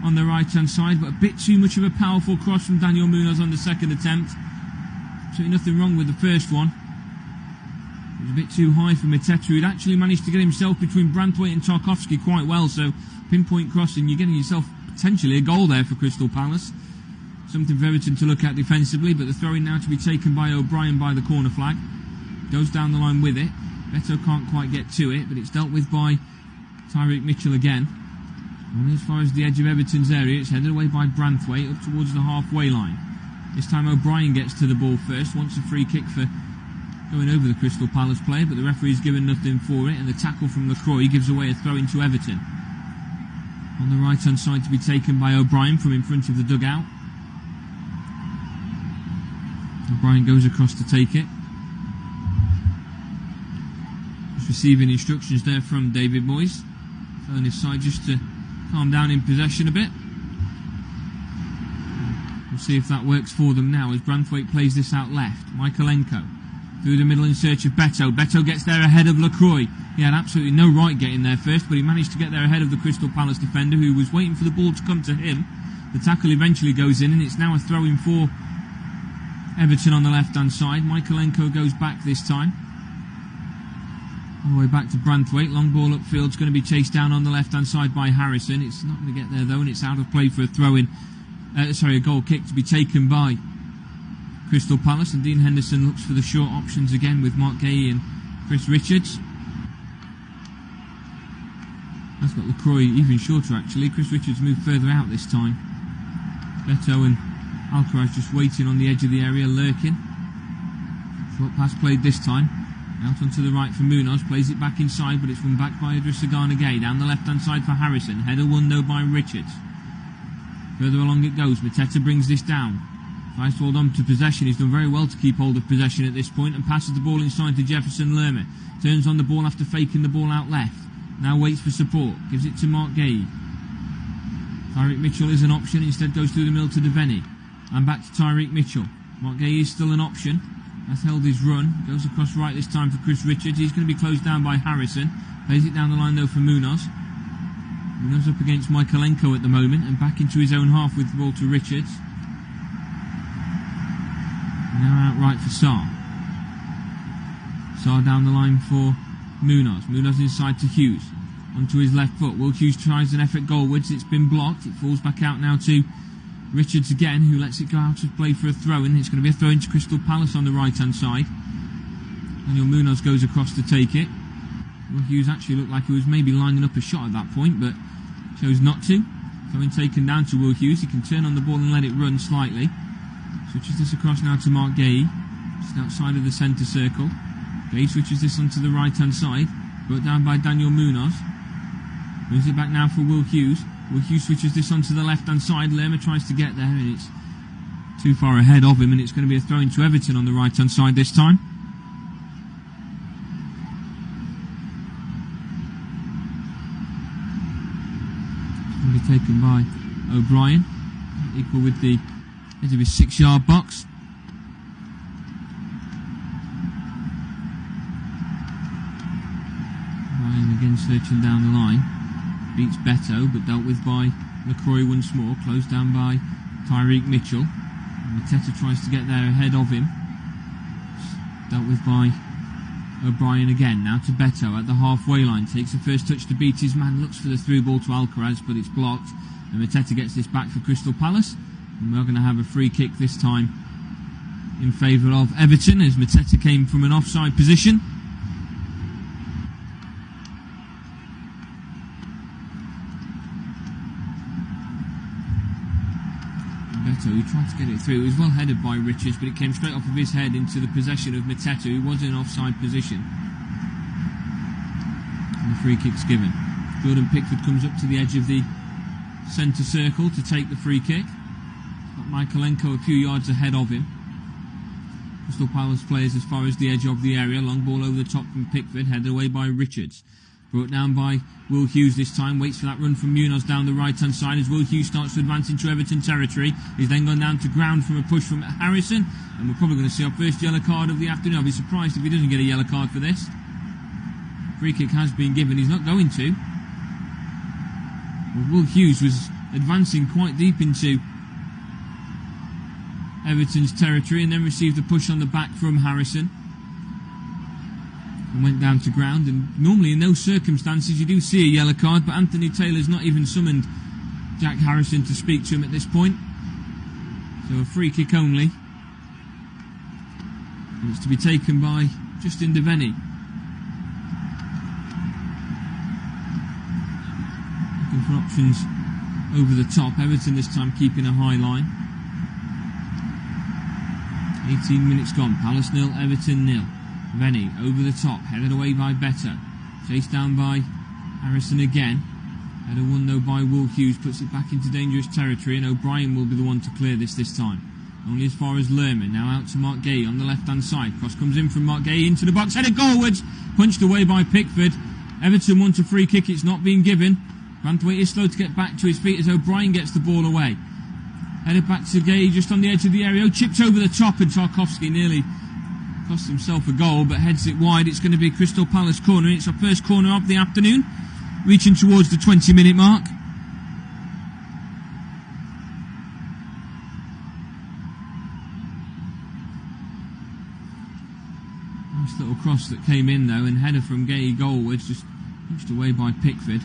on the right hand side, but a bit too much of a powerful cross from Daniel Munoz on the second attempt. Absolutely nothing wrong with the first one. It was a bit too high for Mateta, who'd actually managed to get himself between Branthwaite and Tarkowski quite well, so pinpoint crossing, you're getting yourself potentially a goal there for Crystal Palace. Something for Everton to look at defensively, but the throw-in now to be taken by O'Brien by the corner flag. Goes down the line with it. Beto can't quite get to it, but it's dealt with by Tyreek Mitchell again. Only as far as the edge of Everton's area, it's headed away by Branthwaite up towards the halfway line. This time O'Brien gets to the ball first, wants a free kick for going over the Crystal Palace player, but the referee's given nothing for it, and the tackle from LaCroix gives away a throw into Everton. On the right hand side to be taken by O'Brien from in front of the dugout. O'Brien goes across to take it. Just receiving instructions there from David Moyes, telling his side just to calm down in possession a bit. We'll see if that works for them now as Branthwaite plays this out left. Michaelenko through the middle in search of Beto. Beto gets there ahead of LaCroix. He had absolutely no right getting there first, but he managed to get there ahead of the Crystal Palace defender, who was waiting for the ball to come to him. The tackle eventually goes in, and it's now a throw-in for Everton on the left-hand side. Michaelenko goes back this time. All the way back to Branthwaite. Long ball upfield. It's going to be chased down on the left-hand side by Harrison. It's not going to get there, though, and it's out of play for a throw-in. A goal kick to be taken by Crystal Palace, and Dean Henderson looks for the short options again with Mark Gay and Chris Richards. That's got LaCroix even shorter, actually. Chris Richards moved further out this time. Beto and Alcaraz just waiting on the edge of the area, lurking. Short pass played this time. Out onto the right for Munoz, plays it back inside, but it's won back by Idrissa Gana Gueye. Down the left-hand side for Harrison. Header won though by Richards. Further along it goes. Mateta brings this down. Tries to hold on to possession. He's done very well to keep hold of possession at this point and passes the ball inside to Jefferson Lerma. Turns on the ball after faking the ball out left. Now waits for support. Gives it to Mark Gay. Tyreek Mitchell is an option. Instead goes through the middle to Devaney. And back to Tyreek Mitchell. Mark Gay is still an option. Has held his run. Goes across right this time for Chris Richards. He's going to be closed down by Harrison. Plays it down the line though for Munoz. Munoz up against Michaelenko at the moment and back into his own half with the ball to Richards. Now out right for Sarr. Sarr down the line for Munoz. Munoz inside to Hughes. Onto his left foot. Will Hughes tries an effort goalwards. It's been blocked. It falls back out now to Richards again, who lets it go out of play for a throw-in. It's going to be a throw-in to Crystal Palace on the right-hand side. Daniel Munoz goes across to take it. Will Hughes actually looked like he was maybe lining up a shot at that point, but chose not to. Throw-in taken down to Will Hughes. He can turn on the ball and let it run slightly. Switches this across now to Mark Gay, just outside of the centre circle. Gay switches this onto the right-hand side. Brought down by Daniel Munoz. Moves it back now for Will Hughes. Will Hughes switches this onto the left-hand side. Lerma tries to get there, and it's too far ahead of him, and it's going to be a throw-in to Everton on the right-hand side this time. It's going to be taken by O'Brien, equal with the edge of his 6-yard box. O'Brien again searching down the line. Beats Beto, but dealt with by LaCroix once more. Closed down by Tyreek Mitchell. Mateta tries to get there ahead of him. Dealt with by O'Brien again. Now to Beto at the halfway line. Takes the first touch to beat his man. Looks for the through ball to Alcaraz, but it's blocked. And Mateta gets this back for Crystal Palace. And we're going to have a free kick this time in favour of Everton, as Mateta came from an offside position. Beto, who tried to get it through. It was well headed by Richards, but it came straight off of his head into the possession of Mateta, who was in an offside position. And the free kick's given. Jordan Pickford comes up to the edge of the centre circle to take the free kick. Got Michaelenko a few yards ahead of him. Crystal Palace players as far as the edge of the area. Long ball over the top from Pickford, headed away by Richards. Brought down by Will Hughes this time. Waits for that run from Munoz down the right-hand side as Will Hughes starts to advance into Everton territory. He's then gone down to ground from a push from Harrison. And we're probably going to see our first yellow card of the afternoon. I'll be surprised if he doesn't get a yellow card for this. Free kick has been given. He's not going to. Well, Will Hughes was advancing quite deep into Everton's territory, and then received a push on the back from Harrison and went down to ground. And normally in those circumstances you do see a yellow card, but Anthony Taylor's not even summoned Jack Harrison to speak to him at this point, so a free kick only, and it's to be taken by Justin Devaney. Looking for options over the top. Everton this time keeping a high line. 18 minutes gone. Palace 0, Everton 0. Venny over the top, headed away by Better. Chased down by Harrison again. Header won though by Will Hughes, puts it back into dangerous territory, and O'Brien will be the one to clear this time. Only as far as Lerman, now out to Mark Gay on the left hand side. Cross comes in from Mark Gay into the box, headed goalwards, punched away by Pickford. Everton want a free kick, it's not being given. Branthwaite is slow to get back to his feet as O'Brien gets the ball away. Headed back to Gay just on the edge of the area, chipped over the top, and Tarkowski nearly cost himself a goal but heads it wide. It's going to be Crystal Palace corner, and it's our first corner of the afternoon, reaching towards the 20-minute mark. Nice little cross that came in though, and header from Gay goalwards, just punched away by Pickford.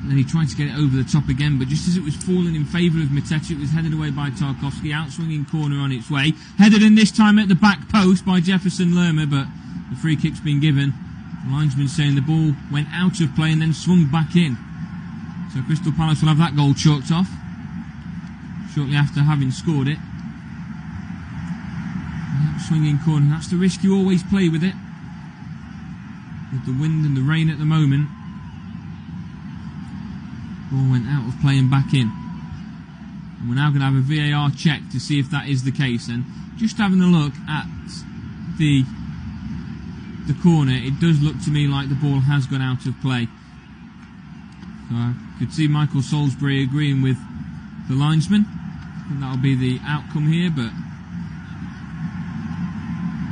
And then he tried to get it over the top again, but just as it was falling in favour of Mateta, it was headed away by Tarkowski. Outswinging corner on its way. Headed in this time at the back post by Jefferson Lerma, but the free kick's been given. The linesman saying the ball went out of play and then swung back in. So Crystal Palace will have that goal chalked off shortly after having scored it. Outswinging corner, that's the risk you always play with it. With the wind and the rain at the moment. Ball went out of play and back in. And we're now going to have a VAR check to see if that is the case. And just having a look at the corner, it does look to me like the ball has gone out of play. So I could see Michael Salisbury agreeing with the linesman. I think that'll be the outcome here, but